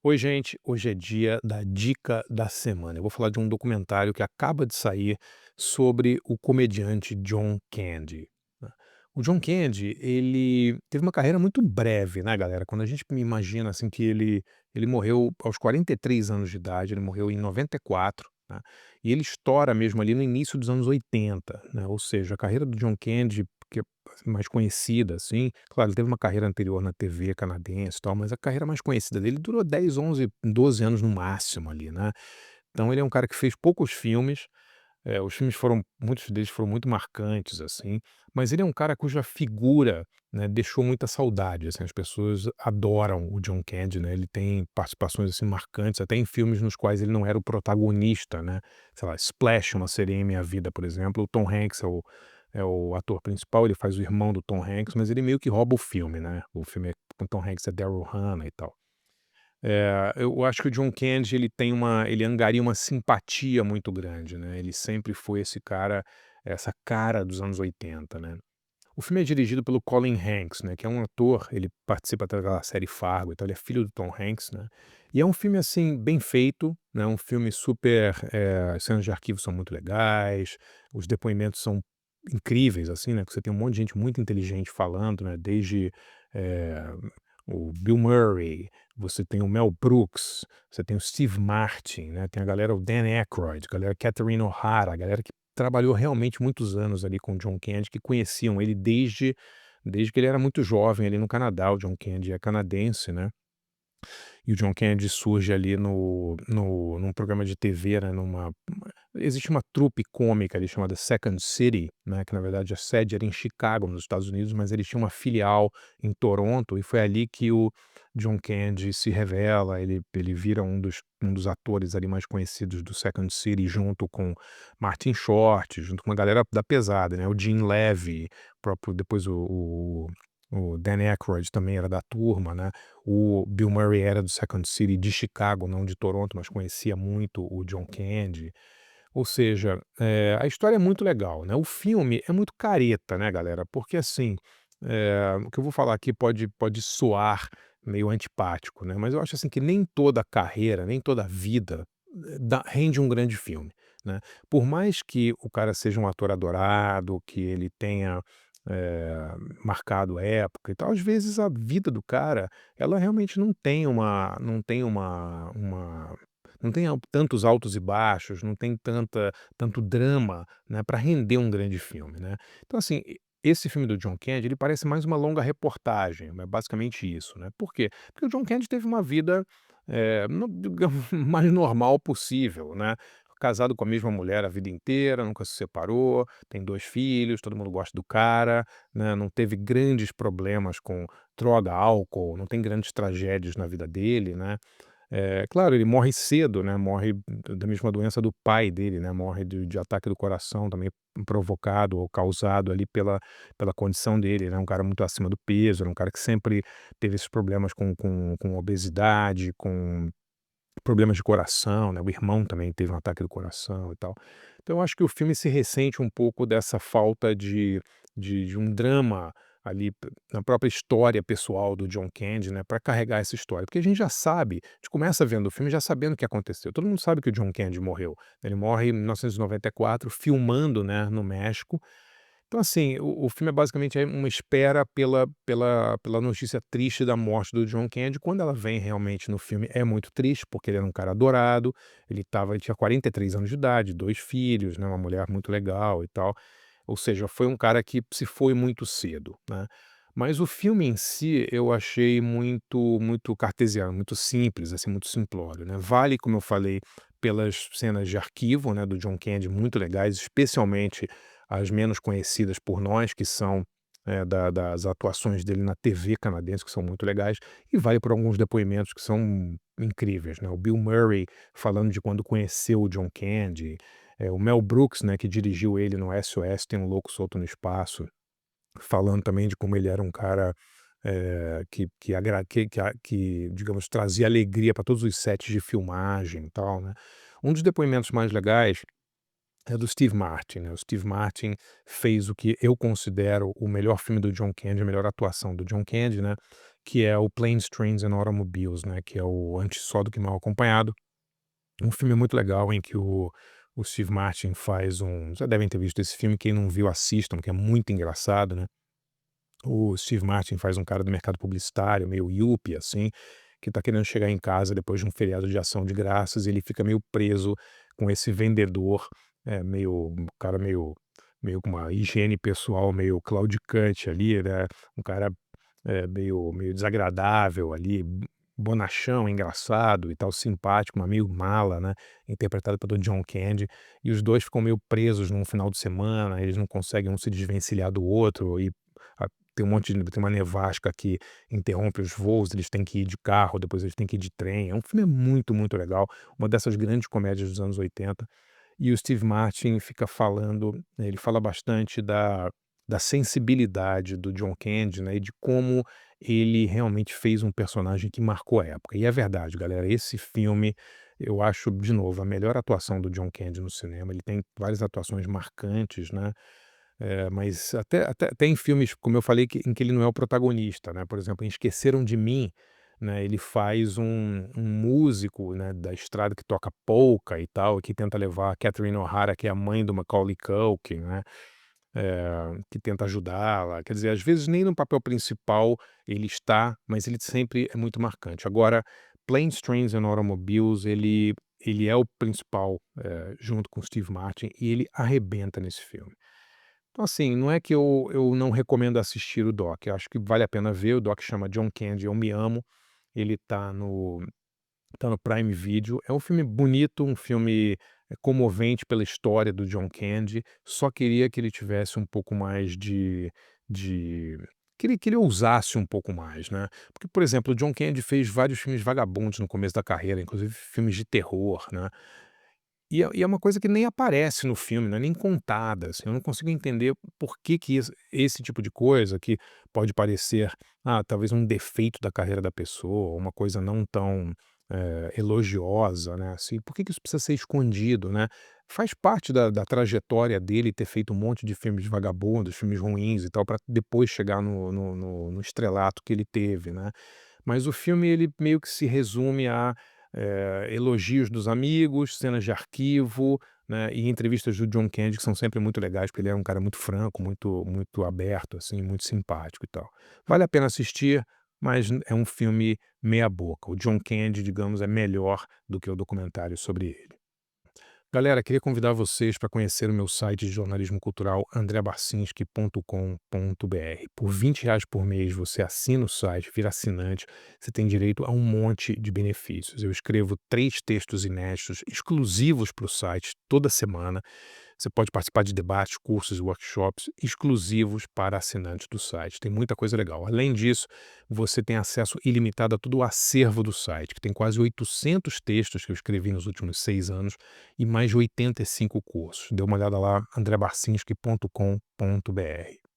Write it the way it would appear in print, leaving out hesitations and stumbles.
Oi, gente. Hoje é dia da dica da semana. Eu vou falar de um documentário que acaba de sair sobre o comediante John Candy, né. O John Candy, ele teve uma carreira muito breve, né, galera? Quando a gente me imagina, assim, que ele morreu aos 43 anos de idade, ele morreu em 94, né, e ele estoura mesmo ali no início dos anos 80, né, ou seja, a carreira do John Candy, que é mais conhecida, assim, claro, ele teve uma carreira anterior na TV canadense e tal, mas a carreira mais conhecida dele durou 10, 11, 12 anos no máximo ali, né. Então ele é um cara que fez poucos filmes, os filmes foram muitos deles foram muito marcantes, assim, mas ele é um cara cuja figura, né, deixou muita saudade, assim, as pessoas adoram o John Candy, né, ele tem participações, assim, marcantes, até em filmes nos quais ele não era o protagonista, né, sei lá, Splash, Uma Sereia em Minha Vida, por exemplo, o Tom Hanks é o ator principal, ele faz o irmão do Tom Hanks, mas ele meio que rouba o filme, né, o filme com Tom Hanks é Daryl Hannah e tal. Eu acho que o John Candy ele angaria uma simpatia muito grande, né, ele sempre foi esse cara, essa cara dos anos 80, né. O filme é dirigido pelo Colin Hanks, né, que é um ator, ele participa daquela série Fargo, então ele é filho do Tom Hanks, né, e é um filme, assim, bem feito, né, um filme super, as cenas de arquivo são muito legais, os depoimentos são incríveis, assim, né, porque você tem um monte de gente muito inteligente falando, né, desde, eh, o Bill Murray, você tem o Mel Brooks, você tem o Steve Martin, né, tem a galera, o Dan Aykroyd, a galera Catherine O'Hara, a galera que trabalhou realmente muitos anos ali com o John Candy, que conheciam ele desde que ele era muito jovem ali no Canadá. O John Candy é canadense, né, e o John Candy surge ali num programa de TV, né, existe uma trupe cômica ali chamada Second City, né, que na verdade a sede era em Chicago, nos Estados Unidos, mas eles tinham uma filial em Toronto, e foi ali que o John Candy se revela, ele vira um dos atores ali mais conhecidos do Second City, junto com Martin Short, junto com uma galera da pesada, né, o Gene Levy, próprio depois o Dan Aykroyd também era da turma, né, o Bill Murray era do Second City de Chicago, não de Toronto, mas conhecia muito o John Candy. Ou seja, a história é muito legal, né, o filme é muito careta, né, galera, porque assim, o que eu vou falar aqui pode soar meio antipático, né, mas eu acho assim que nem toda carreira, nem toda vida, rende um grande filme, né. Por mais que o cara seja um ator adorado, que ele tenha, eh, marcado época e tal, às vezes a vida do cara, ela realmente não tem tantos altos e baixos, não tem tanto drama, né, pra render um grande filme, né. Então assim, esse filme do John Candy, ele parece mais uma longa reportagem, é basicamente isso, né. Por quê? Porque o John Candy teve uma vida, no digamos, mais normal possível, né. Casado com a mesma mulher a vida inteira, nunca se separou, tem 2 filhos, todo mundo gosta do cara, né, não teve grandes problemas com droga, álcool, não tem grandes tragédias na vida dele, né. Claro, ele morre cedo, né, morre da mesma doença do pai dele, né, morre de ataque do coração também provocado ou causado ali pela condição dele, né, um cara muito acima do peso, era um cara que sempre teve esses problemas com obesidade, com problemas de coração, né, o irmão também teve um ataque do coração e tal. Então eu acho que o filme se ressente um pouco dessa falta de um drama ali na própria história pessoal do John Candy, né, pra carregar essa história, porque a gente já sabe, a gente começa vendo o filme já sabendo o que aconteceu, todo mundo sabe que o John Candy morreu, ele morre em 1994 filmando, né, no México. Então, assim, o filme é basicamente uma espera pela notícia triste da morte do John Candy. Quando ela vem realmente no filme, é muito triste, porque ele era um cara adorado, ele tinha 43 anos de idade, 2 filhos, né, uma mulher muito legal e tal. Ou seja, foi um cara que se foi muito cedo, né. Mas o filme em si, eu achei muito cartesiano, muito simples, assim, muito simplório, né. Vale, como eu falei, pelas cenas de arquivo, né, do John Candy muito legais, especialmente as menos conhecidas por nós, que são, das atuações dele na TV canadense, que são muito legais, e vale por alguns depoimentos que são incríveis, né. O Bill Murray falando de quando conheceu o John Candy, o Mel Brooks, né, que dirigiu ele no SOS Tem um Louco Solto no Espaço, falando também de como ele era um cara, que, digamos, trazia alegria para todos os sets de filmagem e tal, né. Um dos depoimentos mais legais é do Steve Martin, né, o Steve Martin fez o que eu considero o melhor filme do John Candy, a melhor atuação do John Candy, né, que é o Planes, Trains and Automobiles, né, que é o Antes Só do que Mal Acompanhado. Um filme muito legal em que o Steve Martin faz já devem ter visto esse filme, quem não viu assistam, que é muito engraçado, né. O Steve Martin faz um cara do mercado publicitário, meio yuppie, assim, que tá querendo chegar em casa depois de um feriado de ação de graças e ele fica meio preso com esse vendedor, um cara meio com uma higiene pessoal meio claudicante ali, né, um cara, meio desagradável ali, bonachão, engraçado e tal, simpático, mas meio mala, né, interpretado pelo John Candy, e os 2 ficam meio presos num final de semana, eles não conseguem um se desvencilhar do outro e tem uma nevasca que interrompe os voos, eles têm que ir de carro, depois eles têm que ir de trem. É um filme muito, muito legal, uma dessas grandes comédias dos anos 80. E o Steve Martin fica falando, né, ele fala bastante da sensibilidade do John Candy, né, e de como ele realmente fez um personagem que marcou a época. E é verdade, galera, esse filme eu acho, de novo, a melhor atuação do John Candy no cinema. Ele tem várias atuações marcantes, né, mas até em filmes, como eu falei, em que ele não é o protagonista, né, por exemplo, em Esqueceram de Mim, né, ele faz um músico, né, da estrada que toca polca e tal, que tenta levar a Catherine O'Hara, que é a mãe do Macaulay Culkin, né, que tenta ajudá-la. Quer dizer, às vezes nem no papel principal ele está, mas ele sempre é muito marcante. Agora, Planes, Trains and Automobiles, ele é o principal, junto com Steve Martin, e ele arrebenta nesse filme. Então, assim, não é que eu não recomendo assistir o doc, eu acho que vale a pena ver, o doc chama John Candy, Eu Me Amo, ele tá no Prime Video, é um filme bonito, um filme, comovente pela história do John Candy, só queria que ele tivesse um pouco mais de que ele ousasse um pouco mais, né. Porque, por exemplo, o John Candy fez vários filmes vagabundos no começo da carreira, inclusive filmes de terror, né. E é uma coisa que nem aparece no filme, não é nem contada, assim, eu não consigo entender por que esse tipo de coisa que pode parecer, talvez um defeito da carreira da pessoa, uma coisa não tão, elogiosa, né, assim, por que isso precisa ser escondido, né? Faz parte da trajetória dele ter feito um monte de filmes vagabundos, filmes ruins e tal, para depois chegar no estrelato que ele teve, né? Mas o filme ele meio que se resume a, elogios dos amigos, cenas de arquivo, né, e entrevistas do John Candy que são sempre muito legais, porque ele é um cara muito franco, muito aberto, assim, muito simpático e tal. Vale a pena assistir, mas é um filme meia boca. O John Candy, digamos, é melhor do que o documentário sobre ele. Galera, queria convidar vocês para conhecer o meu site de jornalismo cultural andreabarcinski.com.br. Por R$ 20 por mês você assina o site, vira assinante, você tem direito a um monte de benefícios. Eu escrevo 3 textos inéditos exclusivos para o site toda semana. Você pode participar de debates, cursos e workshops exclusivos para assinantes do site. Tem muita coisa legal. Além disso, você tem acesso ilimitado a todo o acervo do site, que tem quase 800 textos que eu escrevi nos últimos 6 anos e mais de 85 cursos. Dê uma olhada lá, andrebarcinski.com.br.